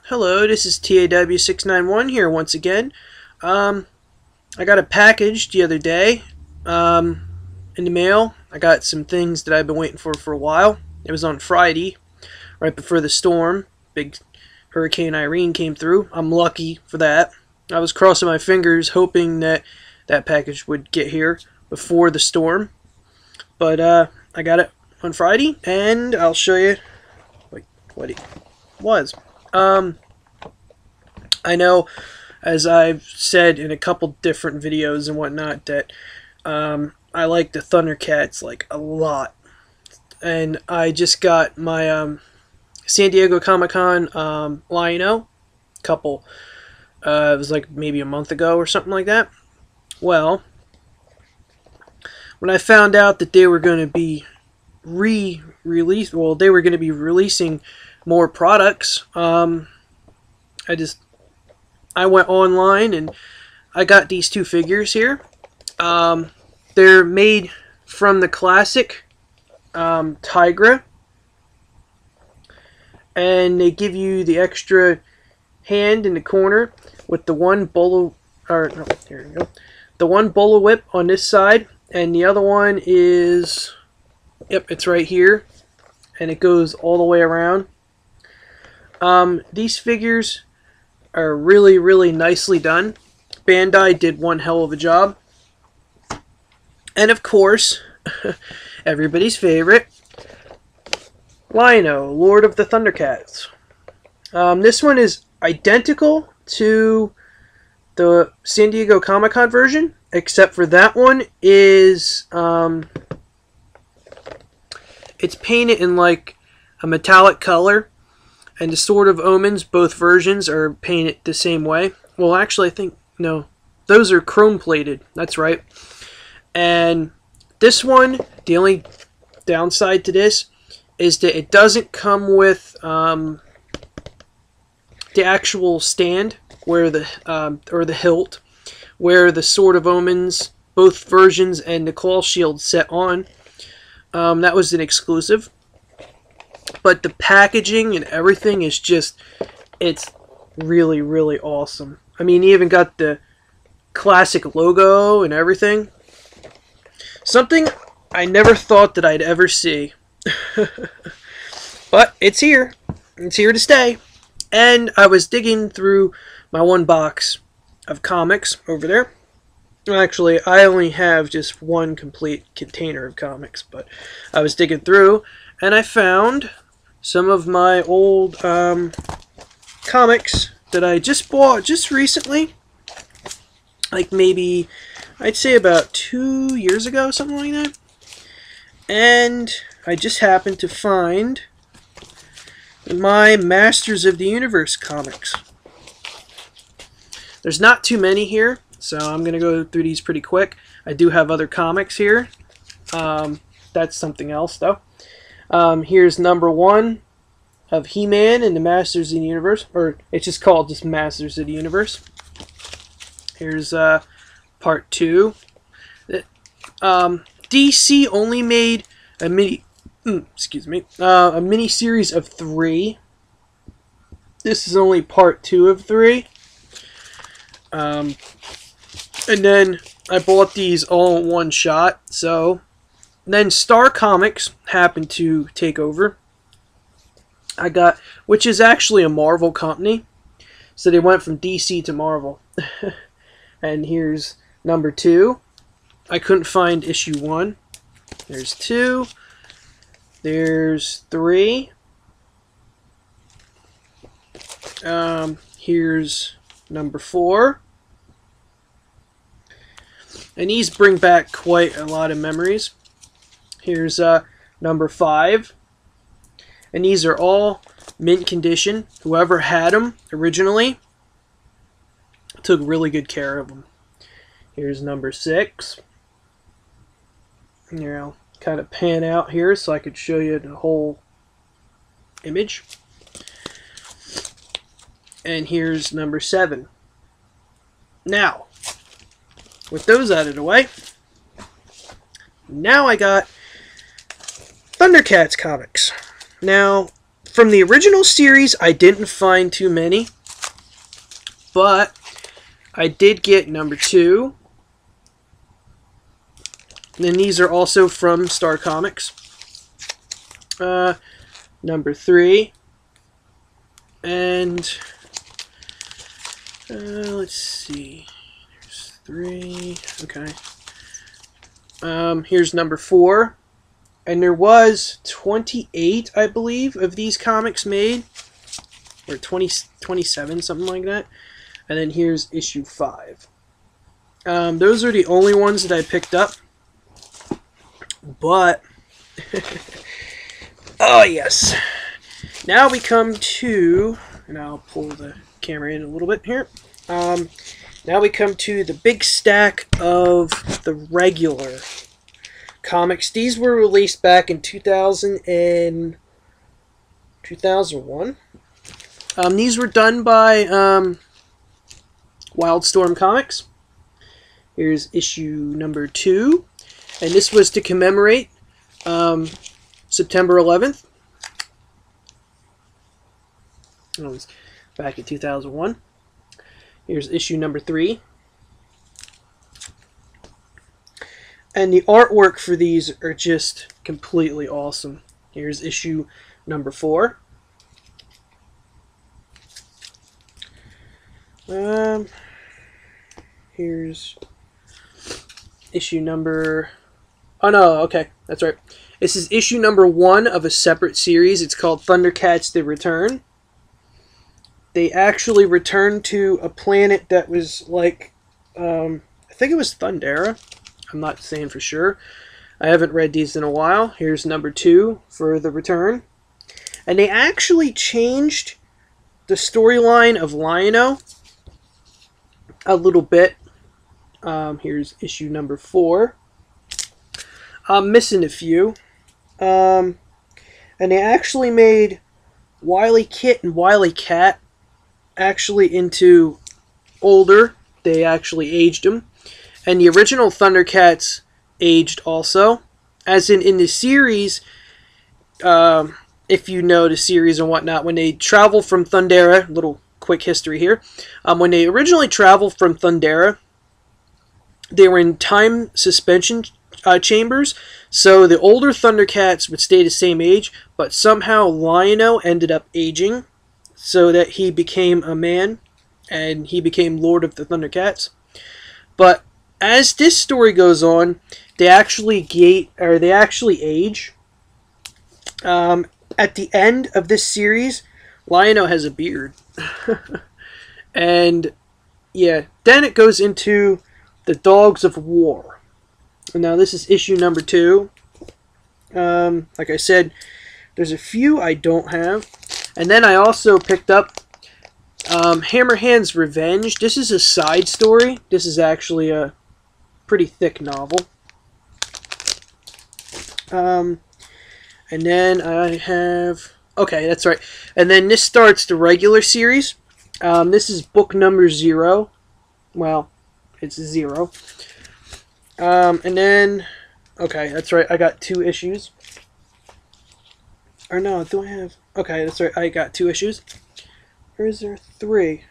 Hello, this is TAW691 here once again. I got a package the other day in the mail. I got some things that I've been waiting for a while. It was on Friday, right before the storm. Big Hurricane Irene came through. I'm lucky for that. I was crossing my fingers hoping that that package would get here before the storm. But I got it on Friday, and I'll show you what it was. I know, as I've said in a couple different videos and whatnot, that I like the Thundercats like a lot, and I just got my San Diego Comic-Con Lion-O couple. It was like maybe a month ago or something like that. Well, when I found out that they were going to be re-released, well, they were going to be releasing more products. I went online and I got these two figures here. They're made from the classic Tigra, and they give you the extra hand in the corner with the one bolo, or no, here we go, the one bolo whip on this side, and the other one is, yep, it's right here, and it goes all the way around. These figures are really, really nicely done. Bandai did one hell of a job. And of course, everybody's favorite, Lion-O, Lord of the Thundercats. This one is identical to the San Diego Comic-Con version, except for that one is it's painted in like a metallic color. And the Sword of Omens, both versions are painted the same way. Well, actually, I think, no, those are chrome plated. That's right. And this one, the only downside to this is that it doesn't come with the actual stand where the or the hilt where the Sword of Omens, both versions, and the claw shield set on. That was an exclusive. But the packaging and everything is just, it's really, really awesome. I mean, he even got the classic logo and everything. Something I never thought that I'd ever see. But it's here. It's here to stay. And I was digging through my one box of comics over there. Actually, I only have just one complete container of comics, but I was digging through, and I found some of my old comics that I just bought just recently. Like maybe, I'd say about 2 years ago, something like that. And I just happened to find my Masters of the Universe comics. There's not too many here, so I'm going to go through these pretty quick. I do have other comics here. That's something else, though. Here's number 1 of He-Man and the Masters of the Universe, or it's just called just Masters of the Universe. Here's part 2. DC only made a a mini series of 3. This is only part 2 of 3. And then I bought these all in one shot. So then Star Comics happened to take over. I got, which is actually a Marvel company. So they went from DC to Marvel. And here's number 2. I couldn't find issue 1. There's 2. There's 3. Here's number 4. And these bring back quite a lot of memories. Here's number 5. And these are all mint condition. Whoever had them originally took really good care of them. Here's number 6. Here, I'll kind of pan out here so I could show you the whole image. And here's number 7. Now, with those out of the way, now I got Thundercats comics. Now, from the original series, I didn't find too many, but I did get number 2. And then these are also from Star Comics. Number 3. And let's see. There's 3. Okay. Here's number 4. And there was 28, I believe, of these comics made. Or 27, something like that. And then here's issue 5. Those are the only ones that I picked up. But, oh yes. Now we come to, and I'll pull the camera in a little bit here. Now we come to the big stack of the regular comics. These were released back in 2001. These were done by Wildstorm Comics. Here's issue number 2. And this was to commemorate September 11th. It was back in 2001. Here's issue number 3. And the artwork for these are just completely awesome. Here's issue number 4. Here's issue number... Oh no, okay, that's right. This is issue number 1 of a separate series. It's called Thundercats: The Return. They actually returned to a planet that was like, I think it was Thundera. I'm not saying for sure. I haven't read these in a while. Here's number 2 for The Return. And they actually changed the storyline of Lion-O a little bit. Here's issue number 4. I'm missing a few. And they actually made Wily Kit and Wily Cat actually into older. They actually aged them. And the original Thundercats aged also. As in the series, if you know the series and whatnot, when they travel from Thundera, little quick history here. When they originally traveled from Thundera, they were in time suspension chambers, so the older Thundercats would stay the same age, but somehow Lion-O ended up aging, so that he became a man, and he became Lord of the Thundercats. But as this story goes on, they actually age. At the end of this series, Lion-O has a beard. And yeah, then it goes into the Dogs of War. Now this is issue number 2. Like I said, there's a few I don't have. And then I also picked up Hammerhand's Revenge. This is a side story. This is actually a pretty thick novel. And then I have... Okay, that's right. And then this starts the regular series. This is book number 0. Well, it's 0. And then... Okay, that's right. I got 2 issues. Or no, do I have... Okay, that's right. I got 2 issues. Or is there 3?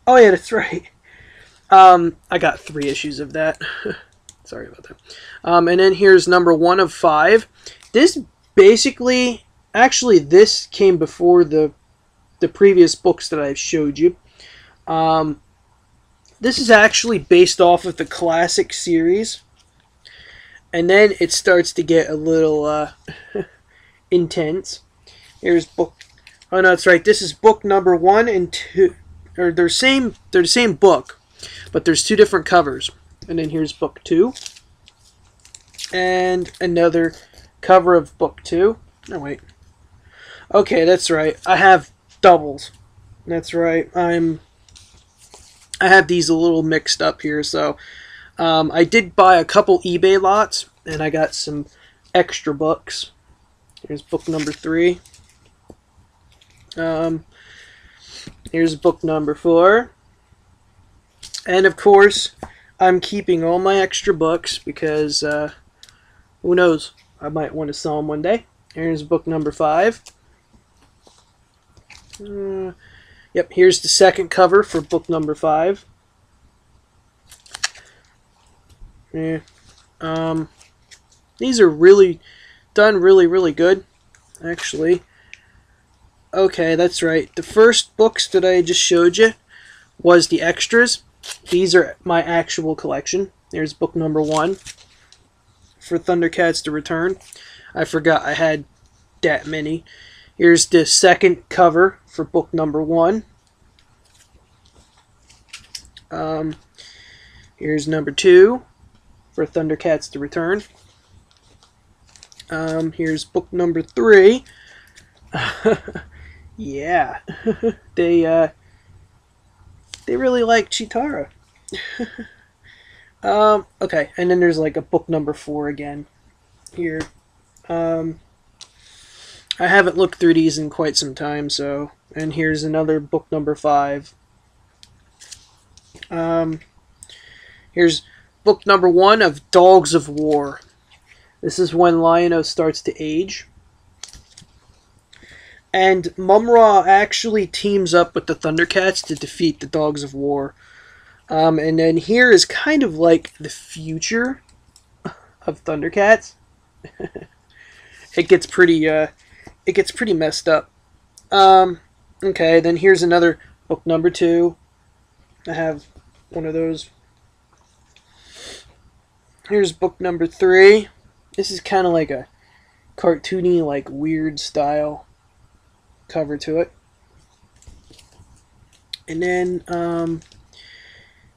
Oh, yeah, that's right. I got 3 issues of that. Sorry about that. And then here's number 1 of 5. This basically... Actually, this came before the previous books that I've showed you. This is actually based off of the classic series. And then it starts to get a little intense. Here's book... Oh, no, that's right. This is book number 1 and 2. Or they're the same book, but there's 2 different covers. And then here's book 2. And another cover of book 2. No, wait. Okay, that's right. I have doubles. That's right. I have these a little mixed up here. So I did buy a couple eBay lots, and I got some extra books. Here's book number 3. Here's book number 4. And of course, I'm keeping all my extra books because who knows? I might want to sell them one day. Here's book number 5. Yep, here's the second cover for book number 5. Yeah. These are really done really good, actually. Okay, that's right. The first books that I just showed you was the extras. These are my actual collection. There's book number 1 for Thundercats to Return. I forgot I had that many. Here's the second cover for book number 1. Here's number 2 for Thundercats to Return. Here's book number 3. Yeah, they really like Chitara. Okay, and then there's like a book number 4 again here. I haven't looked through these in quite some time, so, and here's another book number 5. Here's book number 1 of Dogs of War. This is when Lion-O starts to age. And Mum-Ra actually teams up with the Thundercats to defeat the Dogs of War. And then here is kind of like the future of Thundercats. It gets pretty messed up. Okay, then here's another book number 2. I have one of those. Here's book number 3. This is kind of like a cartoony, like weird style cover to it. And then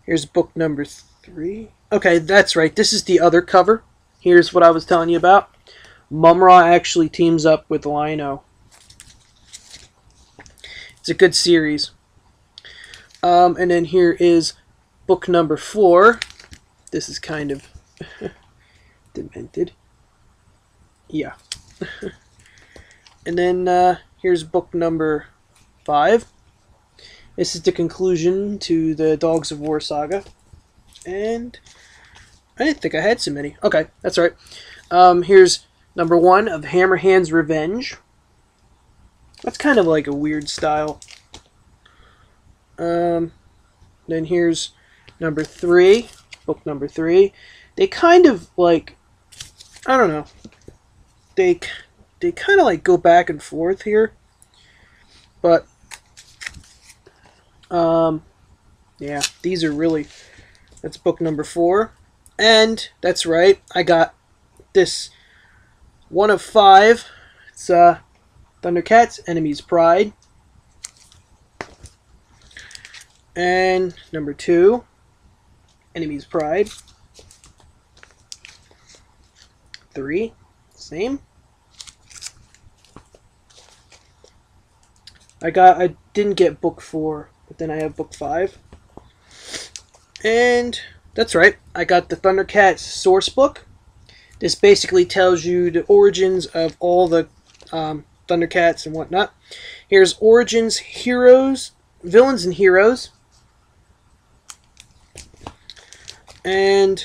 here's book number 3. Okay, that's right. This is the other cover. Here's what I was telling you about. Mum-Ra actually teams up with Lion-O. It's a good series. And then here is book number 4. This is kind of demented. Yeah. And then here's book number 5. This is the conclusion to the Dogs of War saga. And I didn't think I had so many. Okay, that's right. Here's number 1 of Hammerhand's Revenge. That's kind of like a weird style. Then here's number 3, book number 3. They kind of like, I don't know. They kind of like go back and forth here. But yeah, these are really, that's book number 4. And that's right, I got this 1 of 5. It's Thundercats, Enemy's Pride. And number 2, Enemy's Pride. 3, same. I didn't get book 4, but then I have book 5. And that's right, I got the Thundercats source book. This basically tells you the origins of all the Thundercats and whatnot. Here's origins, heroes, villains and heroes. And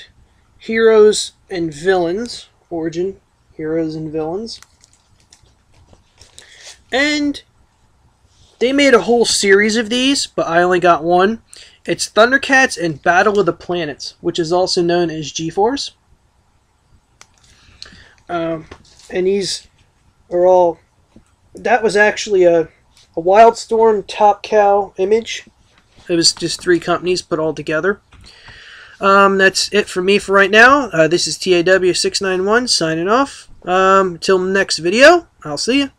heroes and villains. Origin, heroes and villains. And they made a whole series of these, but I only got one. It's Thundercats and Battle of the Planets, which is also known as G-Force. And these are all... That was actually a Wildstorm Top Cow image. It was just 3 companies put all together. That's it for me for right now. This is TAW691 signing off. Until next video, I'll see you.